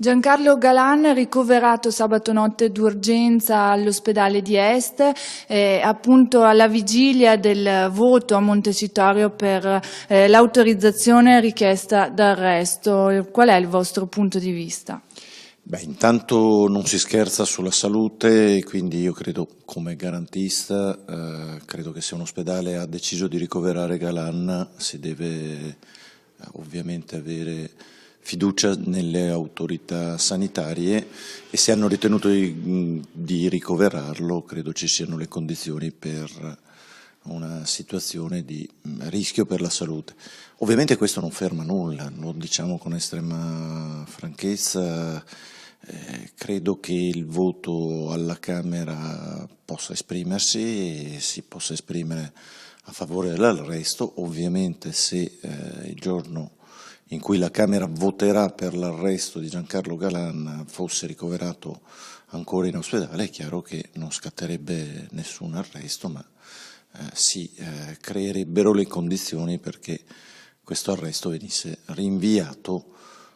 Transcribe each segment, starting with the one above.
Giancarlo Galan ricoverato sabato notte d'urgenza all'ospedale di Este, appunto alla vigilia del voto a Montecitorio per l'autorizzazione richiesta d'arresto. Qual è il vostro punto di vista? Beh, intanto non si scherza sulla salute e quindi io credo, come garantista, credo che se un ospedale ha deciso di ricoverare Galan si deve ovviamente avere fiducia nelle autorità sanitarie e se hanno ritenuto di ricoverarlo credo ci siano le condizioni per una situazione di rischio per la salute. Ovviamente questo non ferma nulla, lo diciamo con estrema franchezza, credo che il voto alla Camera possa esprimersi e si possa esprimere a favore dell'arresto, ovviamente se il giorno in cui la Camera voterà per l'arresto di Giancarlo Galan fosse ricoverato ancora in ospedale, è chiaro che non scatterebbe nessun arresto, ma si creerebbero le condizioni perché questo arresto venisse rinviato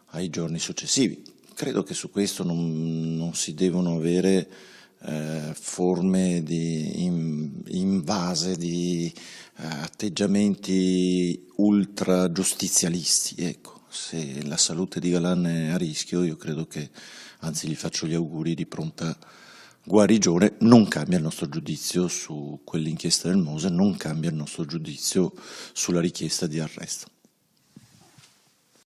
ai giorni successivi. Credo che su questo non si devono avere forme di invase di atteggiamenti ultra giustizialisti. Ecco, se la salute di Galan è a rischio, io credo che, anzi gli faccio gli auguri di pronta guarigione, non cambia il nostro giudizio su quell'inchiesta del Mose, non cambia il nostro giudizio sulla richiesta di arresto.